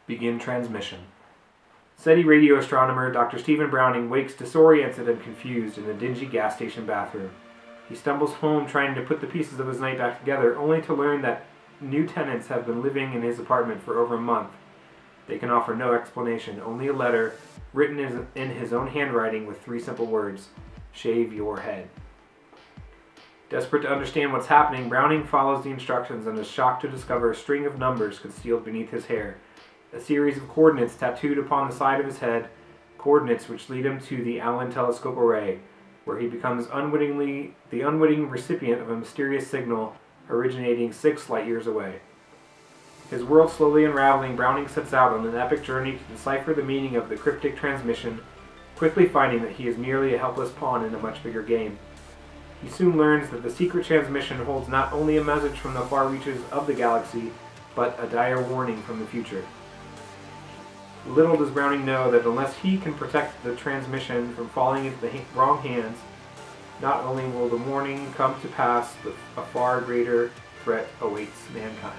Begin transmission. SETI radio astronomer Dr. Stephen Browning wakes disoriented and confused in a dingy gas station bathroom. He stumbles home trying to put the pieces of his night back together, only to learn that new tenants have been living in his apartment for over a month. They can offer no explanation, only a letter written in his own handwriting with 3 simple words: shave your head. Desperate to understand what's happening, Browning follows the instructions and is shocked to discover a string of numbers concealed beneath his hair. A series of coordinates tattooed upon the side of his head, coordinates which lead him to the Allen telescope array, where he becomes the unwitting recipient of a mysterious signal originating 6 light years away. His world slowly unraveling, Browning sets out on an epic journey to decipher the meaning of the cryptic transmission, quickly finding that he is merely a helpless pawn in a much bigger game. He soon learns that the secret transmission holds not only a message from the far reaches of the galaxy, but a dire warning from the future. Little does Browning know that unless he can protect the transmission from falling into the wrong hands, not only will the warning come to pass, but a far greater threat awaits mankind.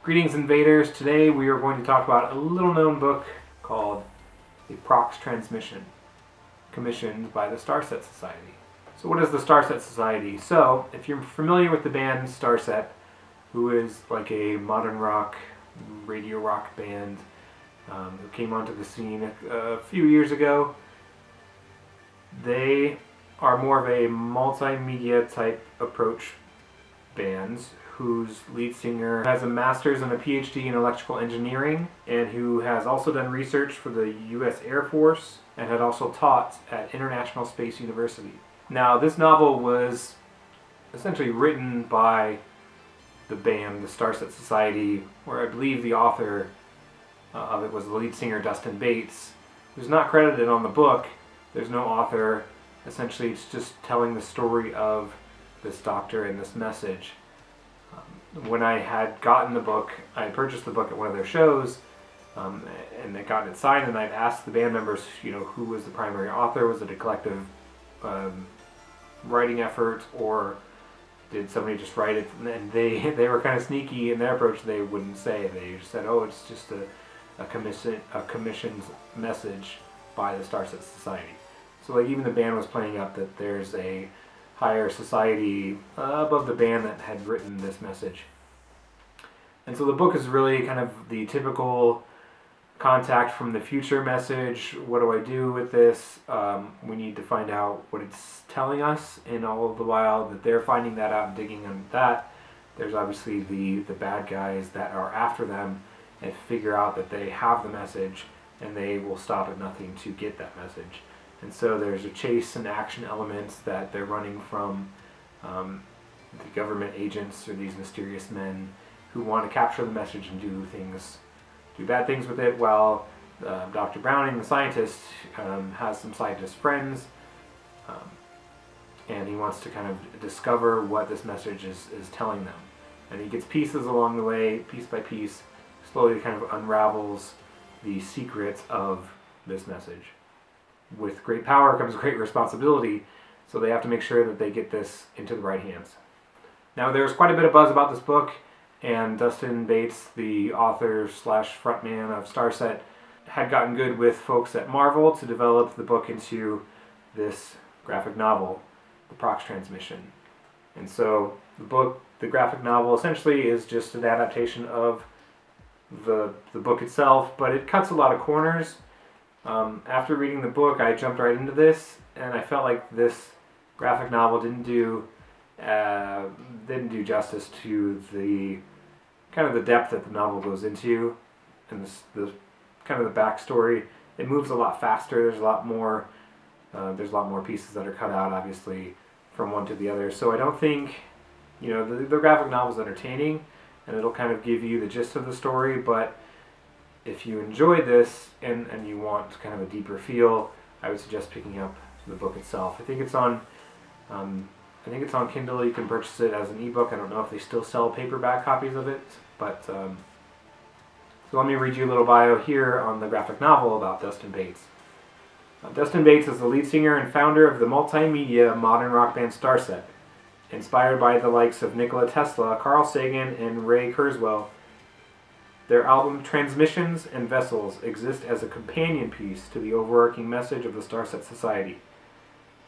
Greetings, invaders. Today we are going to talk about a little-known book called The Prox Transmission, commissioned by the Starset Society. So what is the Starset Society? So, if you're familiar with the band Starset, who is like a modern rock, radio rock band who came onto the scene a few years ago, they are more of a multimedia type approach bands whose lead singer has a master's and a PhD in electrical engineering, and who has also done research for the U.S. Air Force and had also taught at International Space University. Now, this novel was essentially written by the band, the Starset Society, where I believe the author of it was the lead singer Dustin Bates, who's not credited on the book. There's no author. Essentially, it's just telling the story of this doctor and this message. When I had gotten the book, I purchased the book at one of their shows, and I got it signed, and I'd asked the band members, who was the primary author. Was it a collective writing effort, or did somebody just write it? And they were kind of sneaky in their approach. They wouldn't say. They just said, "Oh, it's just a commissioned message by the Starset Society." So like even the band was playing up that there's a higher society above the band that had written this message. And so the book is really kind of the typical contact from the future message. What do I do with this? We need to find out what it's telling us, and all the while that they're finding that out and digging on that, there's obviously the bad guys that are after them and figure out that they have the message, and they will stop at nothing to get that message. And so there's a chase and action elements that they're running from the government agents, or these mysterious men who want to capture the message and do bad things with it, while Dr. Browning, the scientist, has some scientist friends, and he wants to kind of discover what this message is telling them. And he gets pieces along the way, piece by piece, slowly kind of unravels the secrets of this message. With great power comes great responsibility, so they have to make sure that they get this into the right hands. Now, there's quite a bit of buzz about this book, and Dustin Bates, the author / frontman of Starset, had gotten good with folks at Marvel to develop the book into this graphic novel, The Prox Transmission. And so the graphic novel, essentially is just an adaptation of the book itself, but it cuts a lot of corners. After reading the book, I jumped right into this, and I felt like this graphic novel didn't do justice to the kind of the depth that the novel goes into, and the kind of the backstory. It moves a lot faster. There's a lot more pieces that are cut out, obviously, from one to the other. So I don't think, the graphic novel is entertaining, and it'll kind of give you the gist of the story, but if you enjoy this and you want kind of a deeper feel, I would suggest picking up the book itself. I think it's on Kindle. You can purchase it as an ebook. I don't know if they still sell paperback copies of it, but So let me read you a little bio here on the graphic novel about Dustin Bates. Dustin Bates is the lead singer and founder of the multimedia modern rock band Starset. Inspired by the likes of Nikola Tesla, Carl Sagan, and Ray Kurzweil, their album Transmissions and Vessels exist as a companion piece to the overarching message of the Starset Society.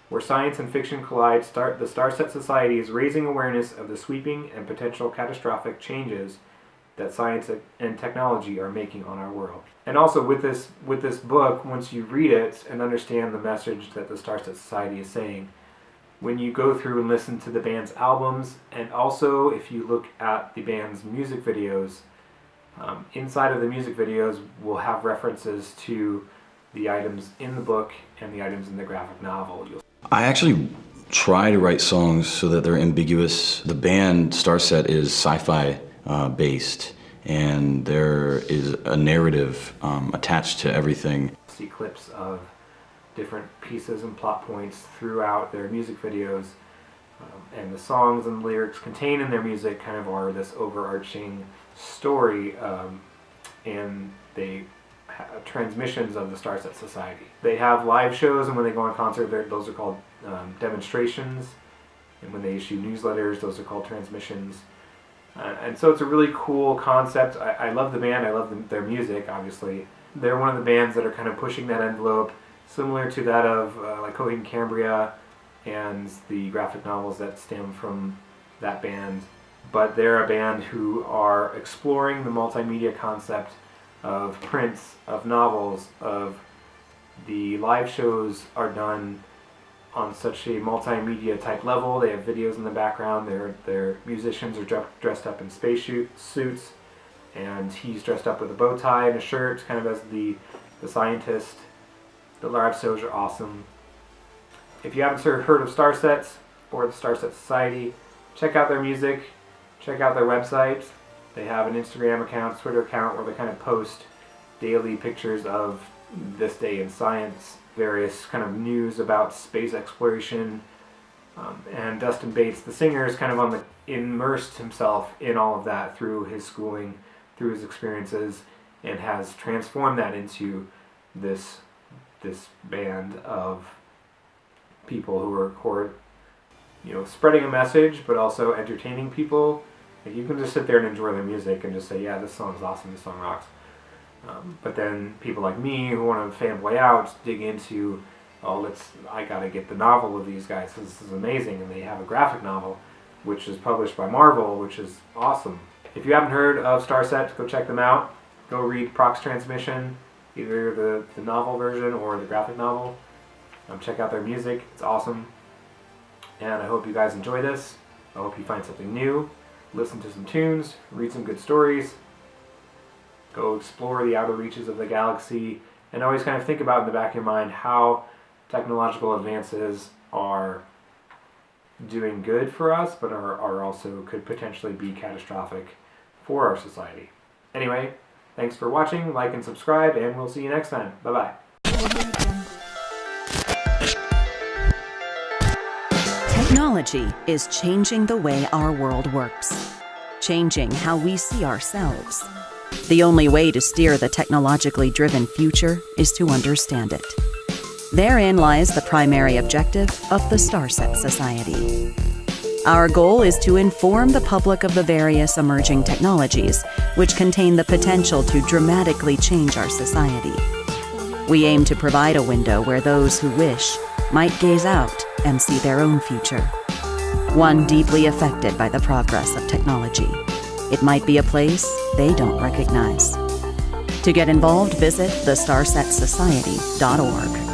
Where science and fiction collide, the Starset Society is raising awareness of the sweeping and potential catastrophic changes that science and technology are making on our world. And also with this book, once you read it and understand the message that the Starset Society is saying, when you go through and listen to the band's albums, and also if you look at the band's music videos, inside of the music videos will have references to the items in the book and the items in the graphic novel. I actually try to write songs so that they're ambiguous. The band Starset is sci-fi based, and there is a narrative attached to everything. See clips of different pieces and plot points throughout their music videos, and the songs and lyrics contained in their music kind of are this overarching story, and they have transmissions of the Starset Society. They have live shows, and when they go on concert, those are called demonstrations, and when they issue newsletters, those are called transmissions. And so it's a really cool concept. I love the band, I love their music, obviously. They're one of the bands that are kind of pushing that envelope, similar to that of like Coheed and Cambria and the graphic novels that stem from that band. But they're a band who are exploring the multimedia concept of prints, of novels, of the live shows are done on such a multimedia type level. They have videos in the background. Their musicians are dressed up in space suits, and he's dressed up with a bow tie and a shirt, kind of as the scientist. The live shows are awesome. If you haven't heard of Starset or the Starset Society, check out their music, check out their website. They have an Instagram account, Twitter account, where they kind of post daily pictures of this day in science, various kind of news about space exploration. And Dustin Bates, the singer, is kind of immersed himself in all of that through his schooling, through his experiences, and has transformed that into this band of people who are spreading a message, but also entertaining people. Like, you can just sit there and enjoy their music and just say, yeah, this song's awesome, this song rocks. But then people like me who want to fanboy out dig into, I gotta get the novel of these guys, this is amazing. And they have a graphic novel which is published by Marvel, which is awesome. If you haven't heard of Starset, go check them out. Go read Prox Transmission, either the novel version or the graphic novel. Check out their music, it's awesome. And I hope you guys enjoy this. I hope you find something new, listen to some tunes, read some good stories, go explore the outer reaches of the galaxy, and always kind of think about in the back of your mind how technological advances are doing good for us, but are also could potentially be catastrophic for our society. Anyway, thanks for watching, like and subscribe, and we'll see you next time. Bye-bye. Technology is changing the way our world works, changing how we see ourselves. The only way to steer the technologically driven future is to understand it. Therein lies the primary objective of the Starset Society. Our goal is to inform the public of the various emerging technologies which contain the potential to dramatically change our society. We aim to provide a window where those who wish might gaze out and see their own future, one deeply affected by the progress of technology. It might be a place they don't recognize. To get involved, visit thestarsetSociety.org.